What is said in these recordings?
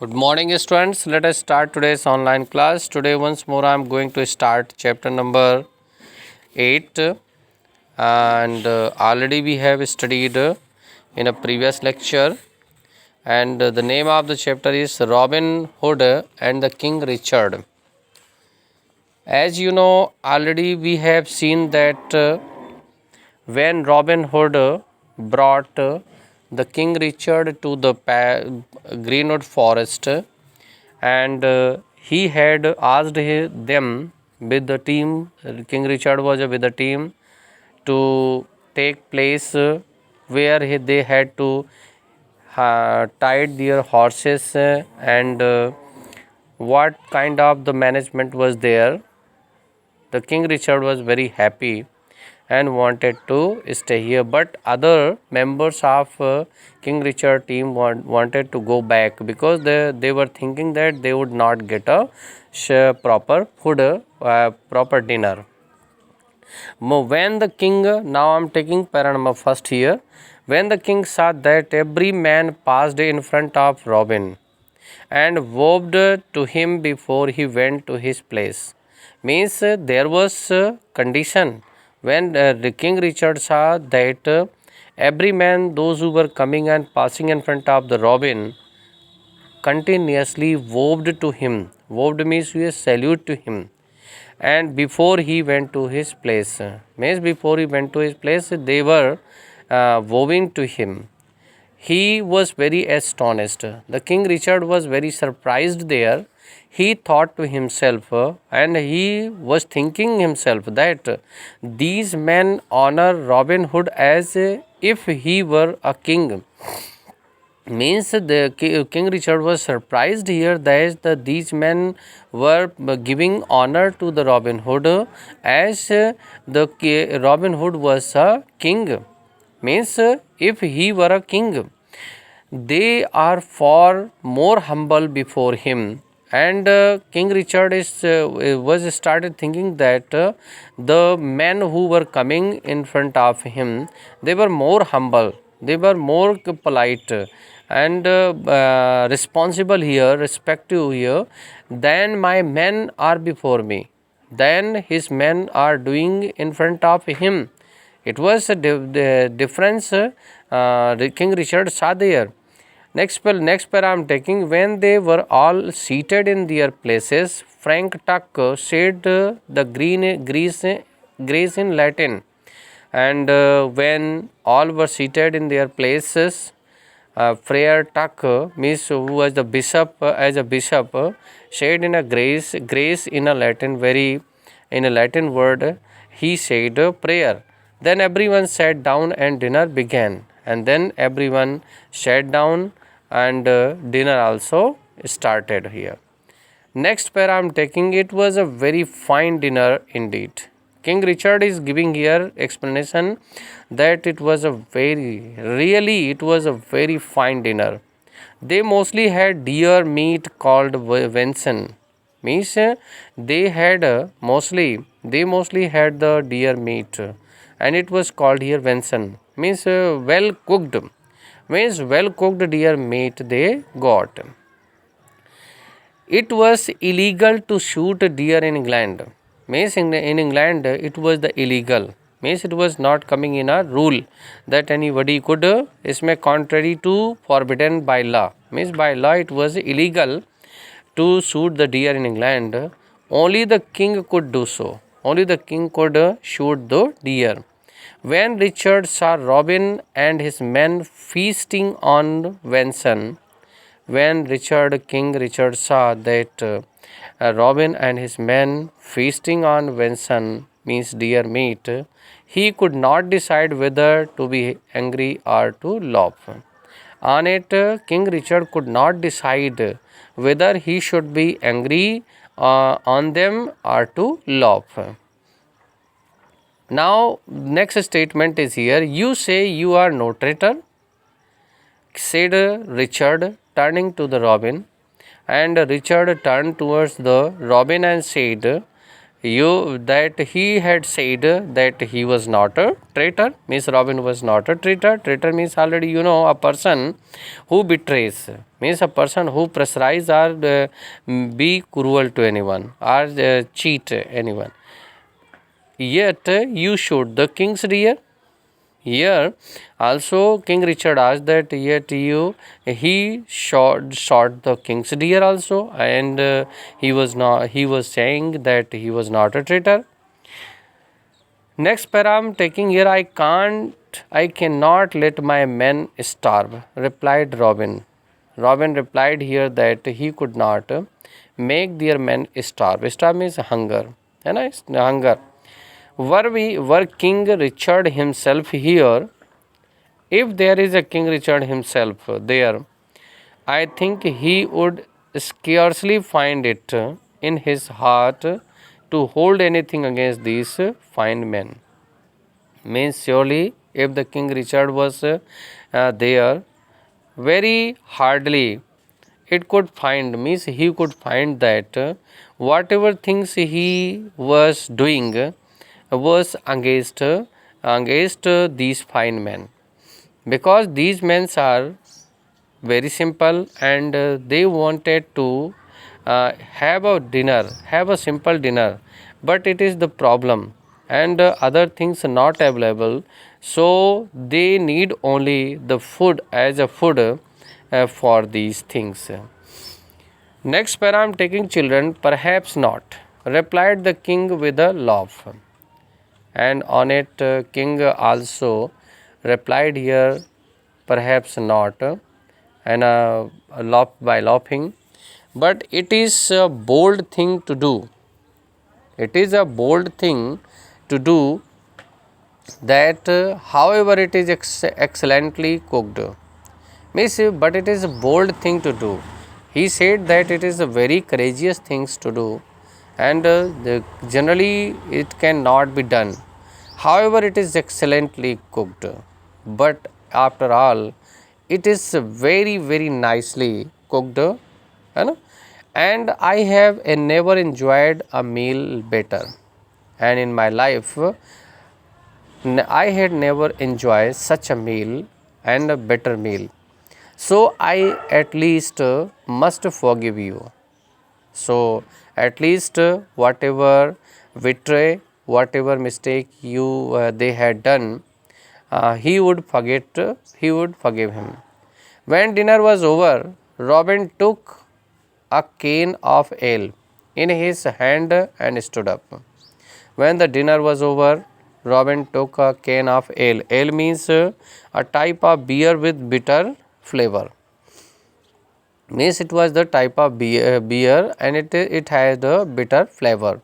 Good morning, students. Let us start today's online class. Today, once more, I am going to start chapter number 8. And already we have studied in a previous lecture. And the name of the chapter is Robin Hood and the King Richard. As you know, already we have seen that when Robin Hood brought the King Richard to the Greenwood Forest, and he had asked them with the team. King Richard was with the team to take place where they had to tied their horses and what kind of the management was there. The King Richard was very happy and wanted to stay here, but other members of King Richard team wanted to go back because they were thinking that they would not get a proper food, proper dinner. When the king, now I am taking para number first here, when the king saw that every man passed in front of Robin and bowed to him before he went to his place, means there was condition when the King Richard saw that every man, those who were coming and passing in front of the Robin, continuously waved to him. Waved means you salute to him. And before he went to his place, means before he went to his place, they were waving to him. He was very astonished. The King Richard was very surprised there. He thought to himself and he was thinking himself that these men honor Robin Hood as if he were a king. Means the King Richard was surprised here that these men were giving honor to the Robin Hood as the Robin Hood was a king. Means if he were a king, they are far more humble before him. And King Richard was started thinking that the men who were coming in front of him, they were more humble, they were more polite and responsible here, respective here, than my men are before me, than his men are doing in front of him. It was a difference King Richard saw there. Next pair I am taking. When they were all seated in their places, Frank Tuck said the grace in Latin. And when all were seated in their places, Friar Tuck, means who was the bishop, as a bishop, said in a grace in a Latin, in a Latin word, he said prayer. Then everyone sat down and dinner began. And then everyone sat down and dinner also started here. Next pair I am taking. It was a very fine dinner indeed. King Richard is giving here explanation that it was a very fine dinner. They mostly had deer meat called venison. Means they mostly had the deer meat and it was called here venison. Means well cooked. Means well cooked deer meat they got. It was illegal to shoot deer in England. Means in England it was the illegal. Means it was not coming in a rule that anybody could. इसमें contrary to forbidden by law. Means by law it was illegal to shoot the deer in England. Only the king could do so. Only the king could shoot the deer. When Richard saw Robin and his men feasting on venison, when King Richard saw that Robin and his men feasting on venison, means deer meat, he could not decide whether to be angry or to laugh. On it, King Richard could not decide whether he should be angry on them or to laugh. Now, next statement is here. You say you are no traitor, said Richard, turning to the Robin. And Richard turned towards the Robin and said, he had said that he was not a traitor, means Robin was not a traitor. Traitor means already a person who betrays, means a person who pressurize or be cruel to anyone or cheat anyone. Yet you shoot the king's deer. Here also King Richard asked that yet he shot the king's deer also, and he was saying that he was not a traitor. Next para I'm taking here, I cannot let my men starve, replied Robin. Robin replied here that he could not make their men starve. Starve means hunger, hunger. Were King Richard himself here, if there is a King Richard himself there, I think he would scarcely find it in his heart to hold anything against these fine men. Means surely if the King Richard was there, very hardly it could find, means he could find that whatever things he was doing was against these fine men, because these men are very simple and they wanted to have a simple dinner, but it is the problem and other things not available, so they need only the food as a food for these things. Next para I am taking children, perhaps not, replied the king with a laugh. And on it king also replied here, perhaps not, and by laughing. But it is a bold thing to do. It is a bold thing to do that, however, it is excellently cooked. Means, but it is a bold thing to do. He said that it is a very courageous things to do, and generally it cannot be done. However, it is excellently cooked. But after all, it is very nicely cooked, and I have never enjoyed a meal better, and in my life I had never enjoyed such a meal and a better meal. So I at least must forgive you. So at least whatever betray, whatever mistake they had done, he would forgive him. When dinner was over, Robin took a cane of ale in his hand and stood up. When the dinner was over, Robin took a cane of ale. Ale means a type of beer with bitter flavor. Means it was the type of beer and it had a bitter flavor.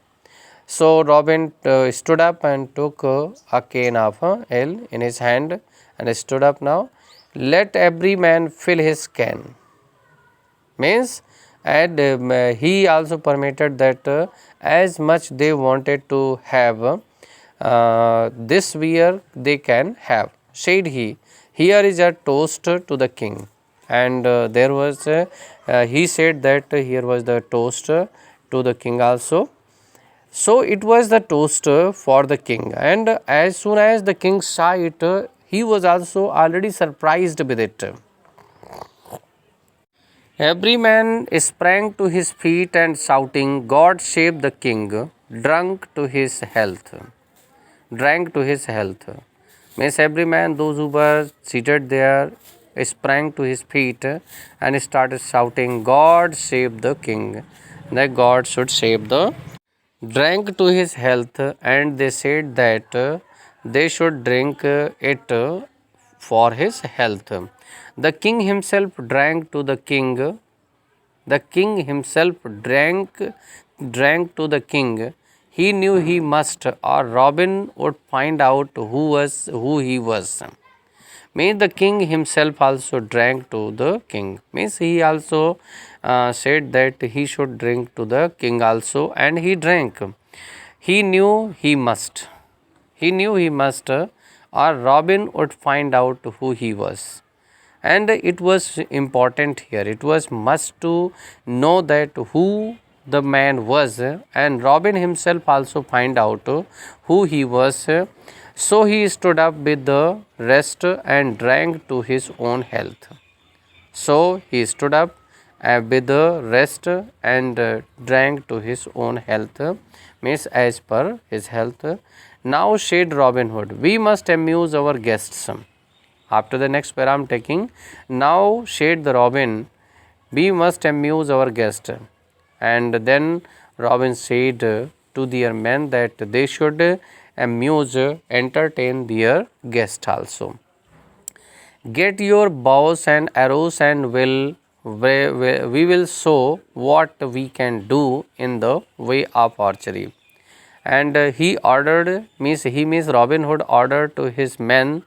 So Robin stood up and took a cane of ale in his hand and stood up now. Let every man fill his can. Means, and he also permitted that as much they wanted to have this beer they can have. Said he, here is a toast to the king. And there was he said that here was the toast to the king also. So it was the toast for the king, and as soon as the king saw it, he was also already surprised with it. Every man sprang to his feet and shouting, God save the king, drank to his health. Drank to his health. Means every man, those who were seated there, sprang to his feet and started shouting, God save the king. That God should save the. Drank to his health, and they said that they should drink it for his health. The king himself drank to the king. The king himself drank to the king. He knew he must, or Robin would find out who he was. Means the king himself also drank to the king. Means he also said that he should drink to the king also, and he drank. He knew he must. He knew he must, or Robin would find out who he was. And it was important here. It was must to know that who the man was, and Robin himself also find out who he was. So he stood up with the rest and drank to his own health. So he stood up with the rest and drank to his own health, means as per his health. Now said Robin Hood, we must amuse our guests. After the next pair I am taking, now said the Robin, we must amuse our guest. And then Robin said to their men that they should amuse, entertain their guest also. Get your bows and arrows and we will show what we can do in the way of archery. And he ordered, means Robin Hood ordered to his men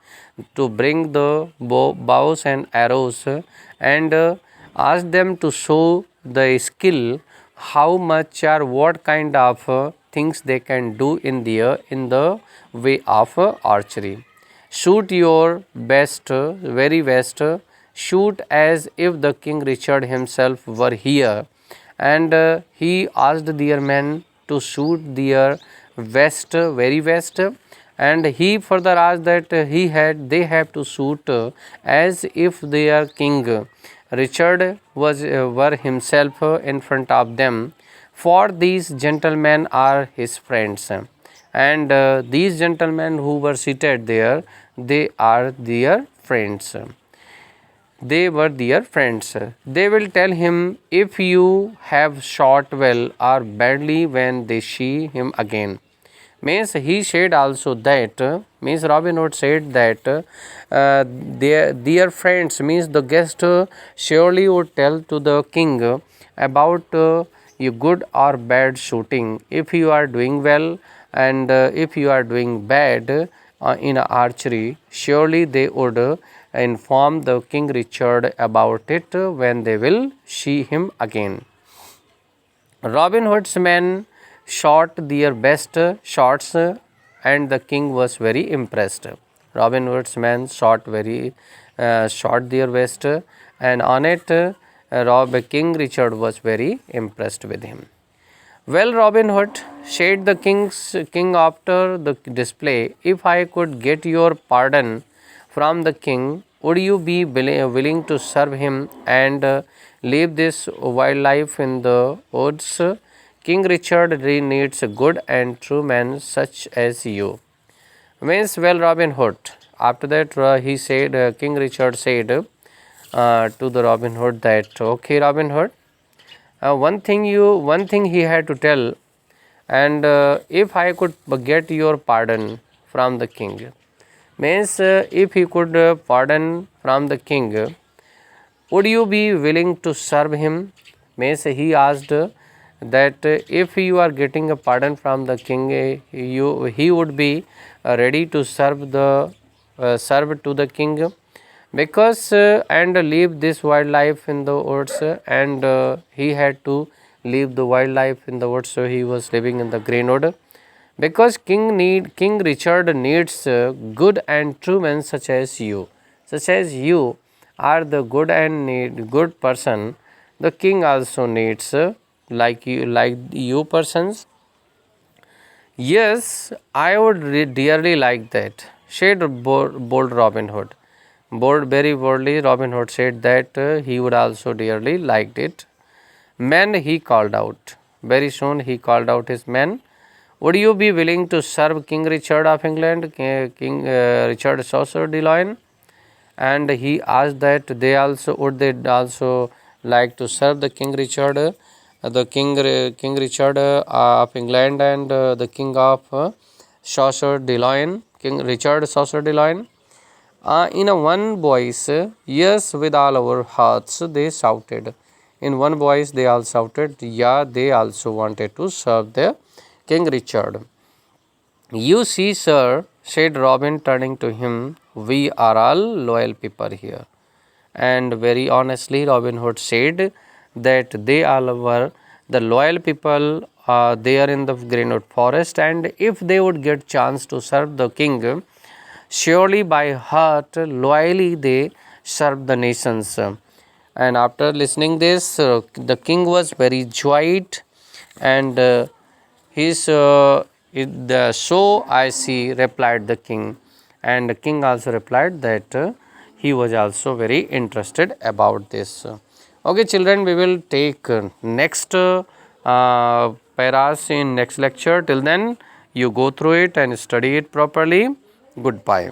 to bring the bows and arrows and asked them to show the skill, how much or what kind of things they can do in the way of archery. Shoot your best, very best, shoot as if the King Richard himself were here. And he asked their men to shoot their best, very best, and he further asked that they have to shoot as if their King Richard were himself in front of them, for these gentlemen are his friends, and these gentlemen who were seated there, they are their friends. They were their friends. They will tell him if you have shot well or badly when they see him again. Means he said also that, means Robin Hood said that their friends, means the guest, surely would tell to the king about you good or bad shooting, if you are doing well and if you are doing bad in archery, surely they would inform the King Richard about it when they will see him again. Robin Hood's men shot their best shots and the king was very impressed. Robin Hood's men shot their best, and on it King Richard was very impressed with him. Well, Robin Hood, said the king after the display, if I could get your pardon from the king, would you be willing to serve him and leave this wildlife in the woods? King Richard needs a good and true man such as you. Means, well, Robin Hood. After that, he said, King Richard said to the Robin Hood that, okay, Robin Hood, one thing he had to tell, and if I could get your pardon from the king, means if he could pardon from the king, would you be willing to serve him? Means he asked that if you are getting a pardon from the king, he would be ready to serve to the king, because and leave this wildlife in the woods, and he had to leave the wildlife in the woods, so he was living in the greenwood, because King Richard needs good and true men such as you are the good and good person. The king also needs like you persons. Yes, I would dearly like that, said bold Robin Hood. Very boldly Robin Hood said that he would also dearly liked it. Men, he called out. Very soon he called out his men. Would you be willing to serve King Richard of England, King Richard Chaucer de Luynes? And he asked that they also like to serve the King Richard, King Richard of England, and the King of Chaucer de Luynes, King Richard Chaucer de Luynes. In a one voice, yes, with all our hearts, they shouted. In one voice, they all shouted, yeah, they also wanted to serve the King Richard. You see, sir, said Robin, turning to him, we are all loyal people here. And very honestly, Robin Hood said that they all were the loyal people there in the Greenwood Forest, and if they would get chance to serve the king, surely by heart loyally they serve the nations. And after listening this, the king was very joyed and so I see, replied the king. And the king also replied that he was also very interested about this. Okay, children, we will take next paras in next lecture. Till then, you go through it and study it properly. Goodbye.